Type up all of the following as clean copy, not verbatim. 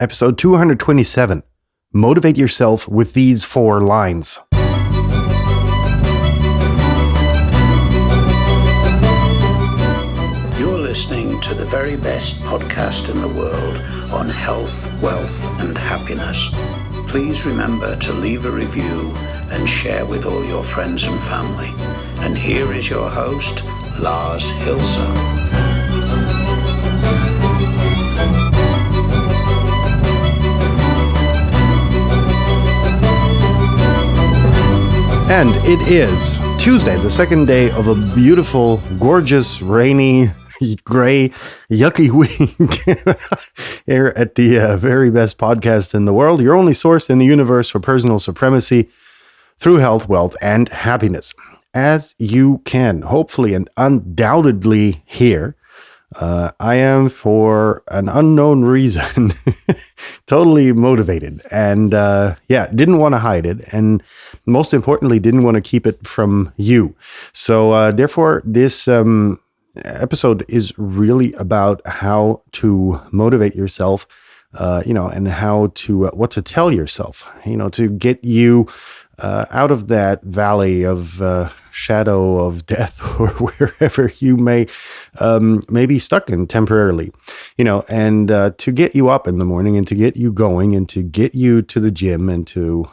Episode 227. Motivate yourself with these 4 lines. You're listening to the very best podcast in the world on health, wealth, and happiness. Please remember to leave a review and share with all your friends and family. And here is your host, Lars Hilser. And it is Tuesday, the second day of a beautiful, gorgeous, rainy, gray, yucky week here at the very best podcast in the world, your only source in the universe for personal supremacy through health, wealth, and happiness. As you can hopefully and undoubtedly hear, I am, for an unknown reason, totally motivated and, didn't want to hide it. And most importantly, didn't want to keep it from you. So, therefore, this episode is really about how to motivate yourself, and how to, what to tell yourself, to get you out of that valley of shadow of death or wherever you may be stuck in temporarily, and to get you up in the morning and to get you going and to get you to the gym and to,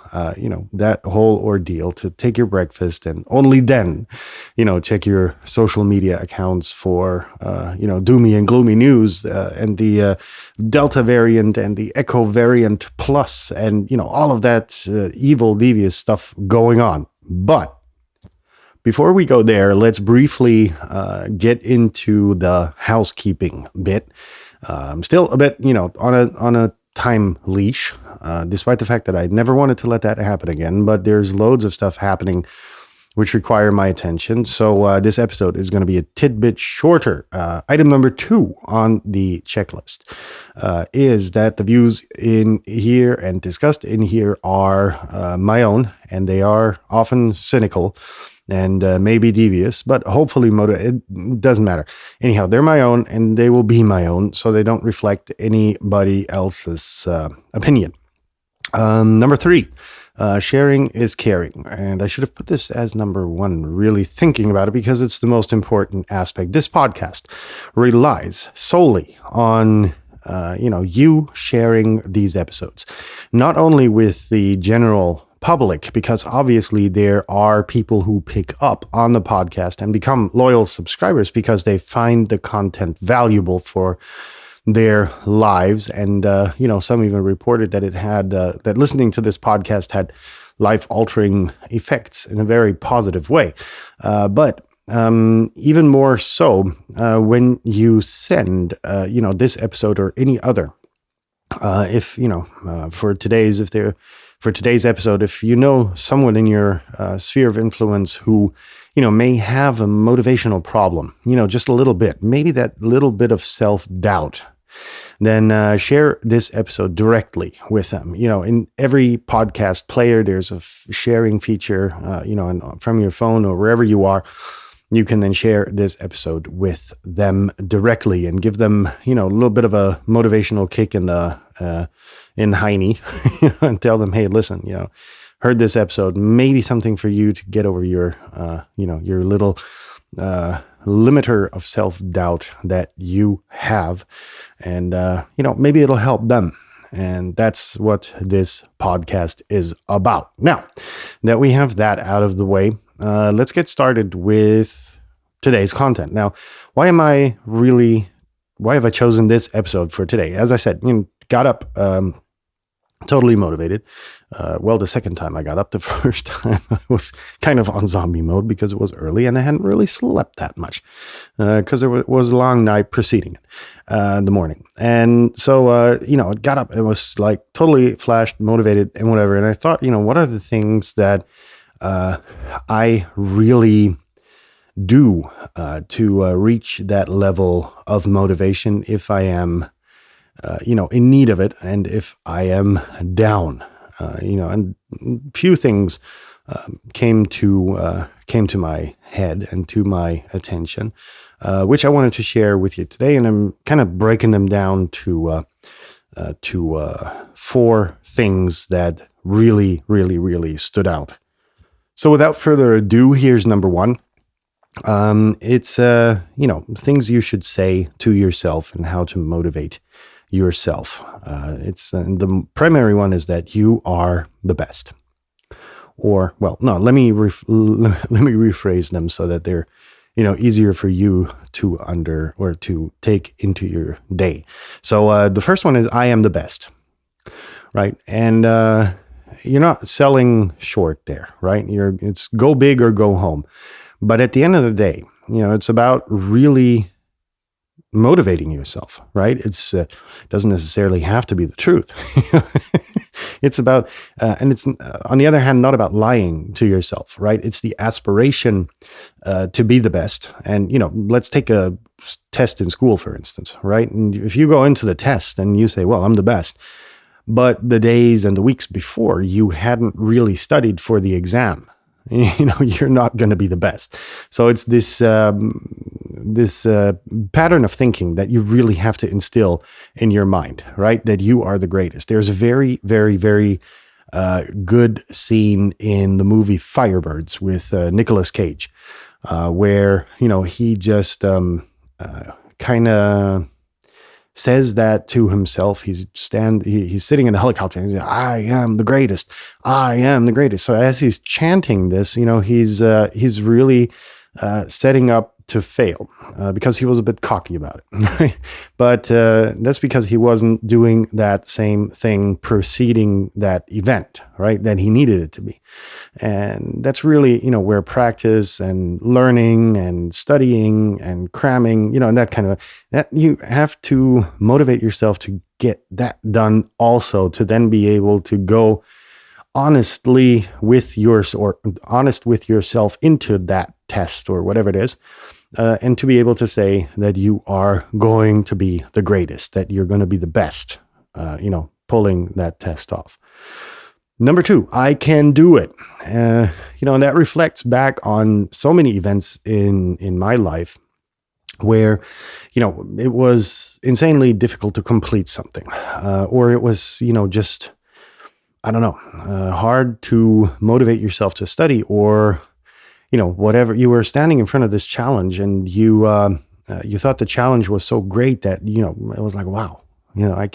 that whole ordeal, to take your breakfast and only then, check your social media accounts for, doomy and gloomy news and the Delta variant and the Echo variant plus and, all of that evil, devious stuff going on. But before we go there, let's briefly get into the housekeeping bit. Still a bit, on a time leash, despite the fact that I never wanted to let that happen again. But there's loads of stuff happening which require my attention. So this episode is going to be a tidbit shorter. Item number 2 on the checklist is that the views in here and discussed in here are my own, and they are often cynical and maybe devious, but hopefully it doesn't matter. Anyhow, they're my own and they will be my own, so they don't reflect anybody else's opinion. Number 3, sharing is caring. And I should have put this as number 1, really thinking about it, because it's the most important aspect. This podcast relies solely on you sharing these episodes, not only with the general public, because obviously there are people who pick up on the podcast and become loyal subscribers because they find the content valuable for their lives. And, some even reported that it had, that listening to this podcast had life-altering effects in a very positive way. But even more so, when you send, this episode or any other, for today's episode, if you know someone in your sphere of influence who, may have a motivational problem, just a little bit, maybe that little bit of self-doubt, then share this episode directly with them. In every podcast player, there's a sharing feature, and from your phone or wherever you are, you can then share this episode with them directly and give them, a little bit of a motivational kick in the hiney, and tell them, hey, listen, heard this episode, maybe something for you to get over your, your little limiter of self-doubt that you have. And, maybe it'll help them. And that's what this podcast is about. Now that we have that out of the way, let's get started with today's content. Now, why have I chosen this episode for today? As I said, got up totally motivated. The second time I got up, the first time I was kind of on zombie mode because it was early and I hadn't really slept that much because there was a long night preceding it, the morning. And so, got up and was like totally flashed, motivated and whatever. And I thought, what are the things that I really do to reach that level of motivation if I am in need of it, and if I am down, and few things came to my head and to my attention, which I wanted to share with you today, and I'm kind of breaking them down to to 4 things that really, really, really stood out. So without further ado, here's number 1. It's, things you should say to yourself and how to motivate yourself. The primary one is that you are the best. Or, well, no, let me rephrase them so that they're, easier for you to to take into your day. So the first one is I am the best, right? And you're not selling short there, right? It's go big or go home. But at the end of the day, it's about really motivating yourself, right? It doesn't necessarily have to be the truth. It's about, and it's on the other hand, not about lying to yourself, right? It's the aspiration to be the best. And, let's take a test in school, for instance, right? And if you go into the test and you say, well, I'm the best, but the days and the weeks before you hadn't really studied for the exam, you're not going to be the best. So it's this pattern of thinking that you really have to instill in your mind, right? That you are the greatest. There's a very, very, very good scene in the movie Firebirds with Nicolas Cage, where he just kind of says that to himself. He's sitting in a helicopter and he's like, I am the greatest. I am the greatest. So as he's chanting this, he's really setting up to fail because he was a bit cocky about it. Right? But that's because he wasn't doing that same thing preceding that event, right? That he needed it to be. And that's really, where practice and learning and studying and cramming, and that kind of, that you have to motivate yourself to get that done also, to then be able to go honest with yourself into that test or whatever it is. And to be able to say that you are going to be the greatest, that you're going to be the best, pulling that test off. Number 2, I can do it. And that reflects back on so many events in my life where, it was insanely difficult to complete something, or it was, just, I don't know, hard to motivate yourself to study, or whatever. You were standing in front of this challenge and you thought the challenge was so great that, it was like, wow, I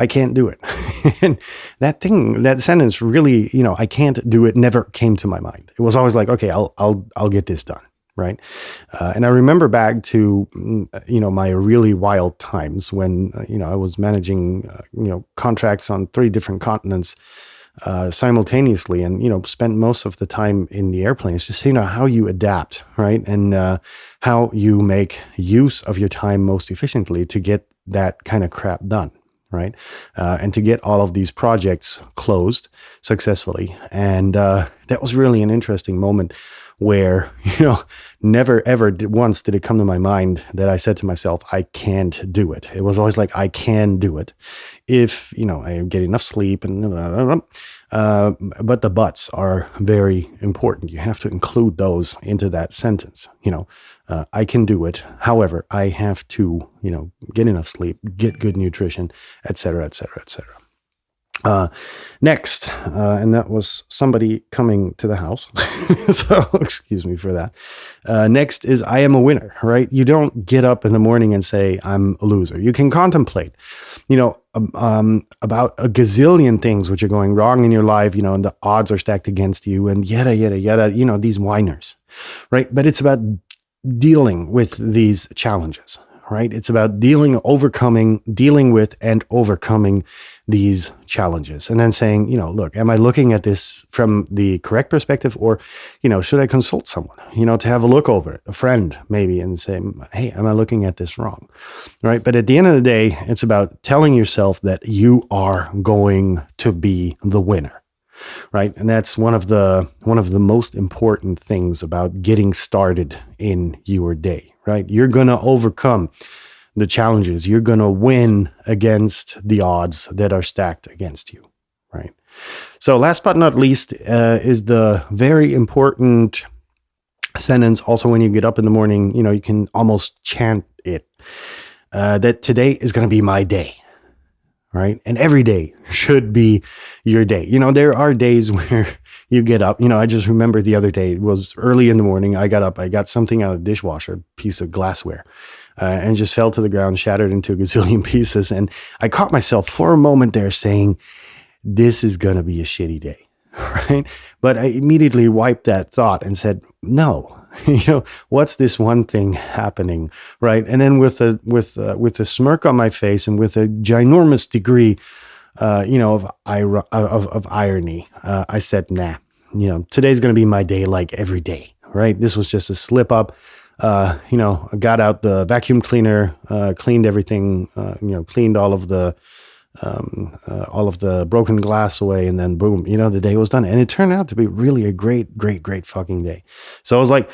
can't do it. And that sentence really, I can't do it never came to my mind. It was always like, okay, I'll get this done. Right. And I remember back to, my really wild times when, I was managing, contracts on 3 different continents simultaneously, and spent most of the time in the airplanes. Just how you adapt, right, and how you make use of your time most efficiently to get that kind of crap done, right, and to get all of these projects closed successfully. And that was really an interesting moment where, never ever once did it come to my mind that I said to myself, I can't do it. It was always like, I can do it if, I get enough sleep and but the buts are very important. You have to include those into that sentence. I can do it. However, I have to, get enough sleep, get good nutrition, et cetera, et cetera, et cetera. Next, and that was somebody coming to the house. So excuse me for that. Next is I am a winner, right? You don't get up in the morning and say, I'm a loser. You can contemplate, about a gazillion things which are going wrong in your life, and the odds are stacked against you and yada, yada, yada, these whiners, right? But it's about dealing with these challenges, right? It's about dealing with and overcoming these challenges. And then saying, look, am I looking at this from the correct perspective, or, should I consult someone, to have a look over it, a friend maybe, and say, hey, am I looking at this wrong? Right. But at the end of the day, it's about telling yourself that you are going to be the winner. Right. And that's one of the most important things about getting started in your day. Right. You're going to overcome the challenges. You're going to win against the odds that are stacked against you. Right. So last but not least is the very important sentence. Also, when you get up in the morning, you can almost chant it, that today is going to be my day. right? And every day should be your day. There are days where you get up. I just remember the other day, it was early in the morning. I got up, I got something out of the dishwasher, a piece of glassware, and just fell to the ground, shattered into a gazillion pieces. And I caught myself for a moment there saying, this is going to be a shitty day, right? But I immediately wiped that thought and said, no. What's this one thing happening, right? And then with a smirk on my face and with a ginormous degree, of irony, I said, nah. Today's going to be my day, like every day, right? This was just a slip up. I got out the vacuum cleaner, cleaned everything, cleaned all of the broken glass away, and then boom, the day was done. And it turned out to be really a great, great, great fucking day. So I was like,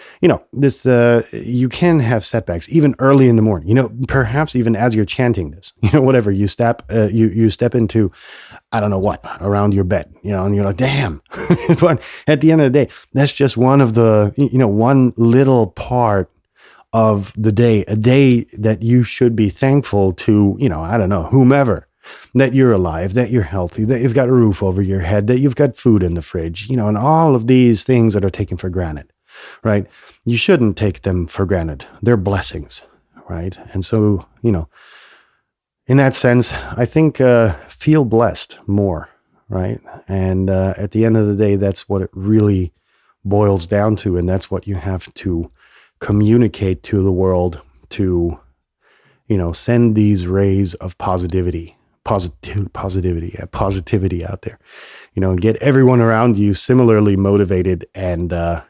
this, you can have setbacks even early in the morning, perhaps even as you're chanting this, whatever you step into, I don't know what, around your bed, and you're like, damn. But at the end of the day, that's just one of the, one little part of the day, a day that you should be thankful to, I don't know, whomever, that you're alive, that you're healthy, that you've got a roof over your head, that you've got food in the fridge, and all of these things that are taken for granted, right? You shouldn't take them for granted. They're blessings, right? And so, in that sense, I think feel blessed more, right? And at the end of the day, that's what it really boils down to. And that's what you have to communicate to the world to, send these rays of positivity out there, and get everyone around you similarly motivated. And, I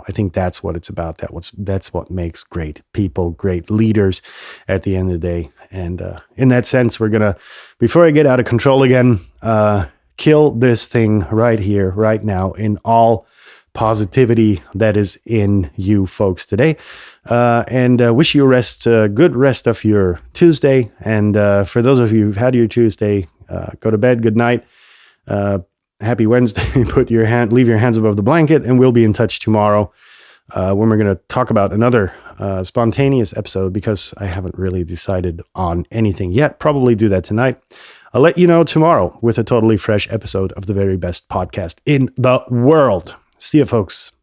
think that's what it's about. That's what makes great people, great leaders at the end of the day. And, in that sense, we're going to, before I get out of control again, kill this thing right here, right now, in all positivity that is in you folks today, and wish you a good rest of your Tuesday. And for those of you who've had your Tuesday, go to bed, good night, happy Wednesday. Leave your hands above the blanket, and we'll be in touch tomorrow when we're going to talk about another spontaneous episode, because I haven't really decided on anything yet. Probably do that tonight. I'll let you know tomorrow with a totally fresh episode of the very best podcast in the world. See you, folks.